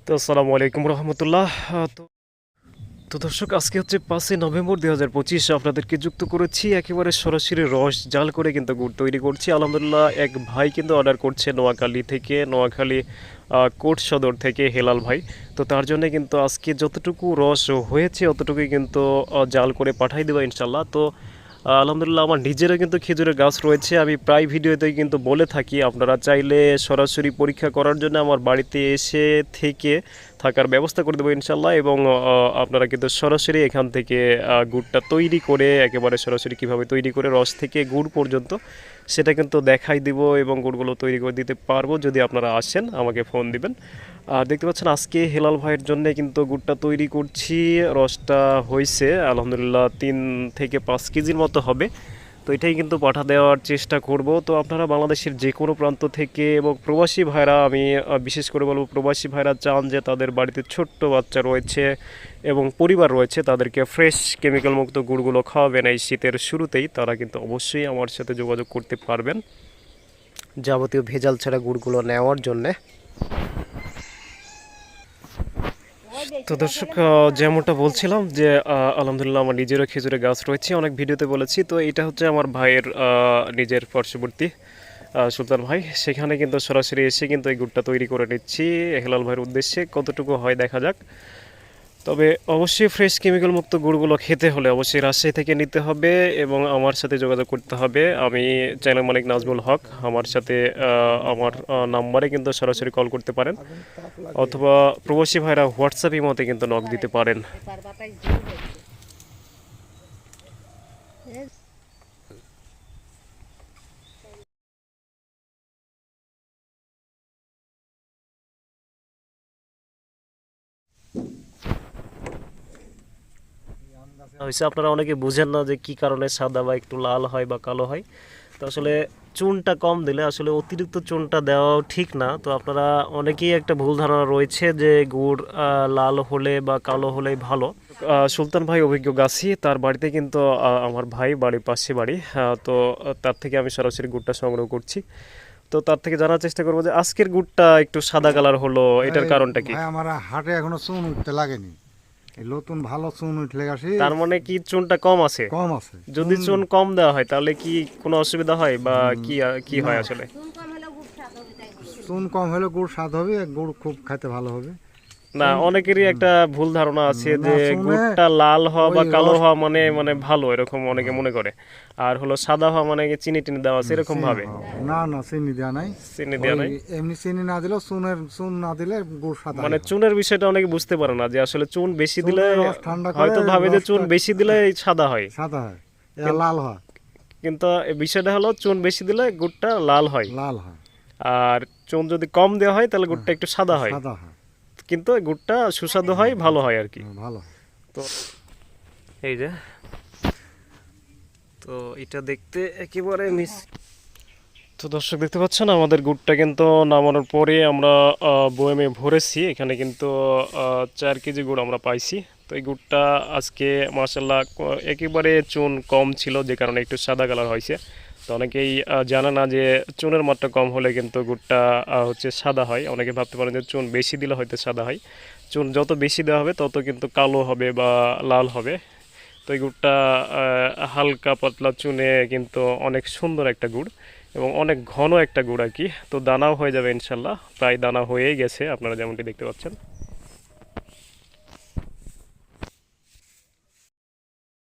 তো আসসালামু আলাইকুম রহমতুল্লাহ। তো তো দর্শক, আজকে হচ্ছে 5ই নভেম্বর 2025। আপনাদেরকে যুক্ত করেছি একেবারে সরাসরি রস জাল করে কিন্তু গুড় তৈরি করছি। আলহামদুলিল্লাহ, এক ভাই কিন্তু অর্ডার করছে নোয়াখালী থেকে, নোয়াখালী কোট সদর থেকে, হেলাল ভাই। তো তার জন্য কিন্তু আজকে যতটুকু রস হয়েছে অতটুকুই কিন্তু জাল করে পাঠাই দেবো ইনশাল্লাহ। তো আলহামদুলিল্লাহ, আমার নিজেরও কিন্তু খেজুরের গাছ রয়েছে। আমি প্রায় ভিডিওতেই কিন্তু বলে থাকি, আপনারা চাইলে সরাসরি পরীক্ষা করার জন্য আমার বাড়িতে এসে থেকে থাকার ব্যবস্থা করে দেবো ইনশাল্লাহ। এবং আপনারা কিন্তু সরাসরি এখান থেকে গুড়টা তৈরি করে, একেবারে সরাসরি কিভাবে তৈরি করে রস থেকে গুড় পর্যন্ত সেটা কিন্তু দেখাই দিব এবং গুড়গুলো তৈরি করে দিতে পারবো যদি আপনারা আসেন, আমাকে ফোন দিবেন। আর দেখতে পাচ্ছেন আজকে হেলাল ভাইয়ের জন্য কিন্তু গুড়টা তৈরি করছি। রসটা হয়েছে আলহামদুলিল্লাহ 3 থেকে 5 কেজির মতো হবে। তো এটাই কিন্তু পাঠা দেওয়ার চেষ্টা করব। তো আপনারা বাংলাদেশের যে কোনো প্রান্ত থেকে এবং প্রবাসী ভাইরা, আমি বিশেষ করে বলবো প্রবাসী ভাইরা চান যে তাদের বাড়িতে ছোট্ট বাচ্চা রয়েছে এবং পরিবার রয়েছে, তাদেরকে ফ্রেশ কেমিক্যাল মুক্ত গুড়গুলো খাওয়াবেন এই শীতের শুরুতেই, তারা কিন্তু অবশ্যই আমার সাথে যোগাযোগ করতে পারবেন যাবতীয় ভেজাল ছাড়া গুড়গুলো নেওয়ার জন্যে। তো দর্শক, যেমনটা বলছিলাম যে আলহামদুলিল্লাহ আমার নিজেরও খেজুরের গাছ রয়েছে, অনেক ভিডিওতে বলেছি। তো এটা হচ্ছে আমার ভাইয়ের নিজের পার্শ্ববর্তী সুলতান ভাই, সেখানে কিন্তু সরাসরি এসে কিন্তু এই গুড়টা তৈরি করে নিচ্ছি হেলাল ভাইয়ের উদ্দেশ্যে। কতটুকু হয় দেখা যাক। তবে অবশ্যই ফ্রেশ কেমিক্যাল মুক্ত গুড়গুলো খেতে হলে অবশ্যই রাজশাহী থেকে নিতে হবে এবং আমার সাথে যোগাযোগ করতে হবে। আমি চ্যানেল মালিক নাজমুল হক, আমার সাথে আমার নাম্বারে কিন্তু সরাসরি কল করতে পারেন, অথবা প্রবাসী ভাইরা হোয়াটসঅ্যাপ ইমোতে কিন্তু নক দিতে পারেন। হয়েছে আপনারা অনেকে বুঝেন না যে কি কারণে সাদা বা একটু লাল হয় বা কালো হয়। তো আসলে চুনটা কম দিলে আসলে অতিরিক্ত চুনটা দেওয়াও ঠিক না। তো আপনারা অনেকেই একটা ভুল ধারণা রয়েছে যে গুড় লাল হলে বা কালো হলেই ভালো। সুলতান ভাই অভিজ্ঞ গাছি, তার বাড়িতে কিন্তু আমার ভাই বাড়ির পাশে বাড়ি। তো তার থেকে আমি সরাসরি গুড়টা সংগ্রহ করছি। তো তার থেকে জানার চেষ্টা করবো যে আজকের গুড়টা একটু সাদা কালার হলো, এটার কারণটা কি? ভাই আমার হাটে এখনো চুন উঠতে লাগেনি, এই নতুন ভালো চুন উঠলে আসি। তার মানে কি চুনটা কম আছে? কম আছে যদি চুন কম দেওয়া হয় তাহলে কি কোনো অসুবিধা হয় বা কি কি হয় আসলে? চুন কম হলে গুড় স্বাদ হবে, গুড় খুব খাইতে ভালো হবে। না, অনেকেরই একটা ভুল ধারণা আছে না, যে চুনে গুড়টা লাল হওয়া বা ওই কালো রস হওয়া মানে মানে ভালো, এরকম অনেকে মনে করে। আর হলো সাদা হওয়া মানে কি চিনি টিনি দেওয়া আছে এরকম ভাবে। না না, চিনি দেওয়া নাই। চিনি দেওয়া নাই? এমনি চিনি না দিলেও চুন না দিলে গুড় সাদা মানে হয়। চুনের বিষয়টা অনেকে বুঝতে পারে না যে আসলে চুন বেশি দিলে চুনের রস ঠান্ডা করে হয়তো ভাবে যে চুন রসটা বেশি দিলে সাদা হয়, সাদা হয়, এ লাল হয়। কিন্তু এই বিষয়টা হলো চুন বেশি দিলে গুড়টা লাল হয়, লাল হয় আর চুন যদি কম দেওয়া হয় তাহলে গুড়টা একটু সাদা হয়। সাদা হয়, কিন্তু গুড়টা সুস্বাদু হয়, ভালো হয় আর কি। ভালো হয়। তো এই যে, তো এটা দেখতে একেবারে মিস। তো দর্শক দেখতে পাচ্ছেন আমাদের গুড়টা কিন্তু নামানোর পরে আমরা বয়ামে ভরেছি। এখানে কিন্তু 4 কেজি গুড় আমরা পাইছি। তো এই গুড়টা আজকে মাশাল্লাহ একেবারে চুন কম ছিল, যে কারণে একটু সাদা কালার হয়েছে। তো অনেকেই জানে না যে চুনের মাত্রা কম হলে কিন্তু গুড়টা হচ্ছে সাদা হয়। অনেকে ভাবতে পারেন যে চুন বেশি দিলে হয়তো সাদা হয়। চুন যত বেশি দেওয়া হবে তত কিন্তু কালো হবে বা লাল হবে। তো এই গুড়টা হালকা পাতলা চুনে কিন্তু অনেক সুন্দর একটা গুড় এবং অনেক ঘন একটা গুড় আর কি। তো দানাও হয়ে যাবে ইনশাল্লাহ, প্রায় দানা হয়েই গেছে আপনারা যেমনটি দেখতে পাচ্ছেন।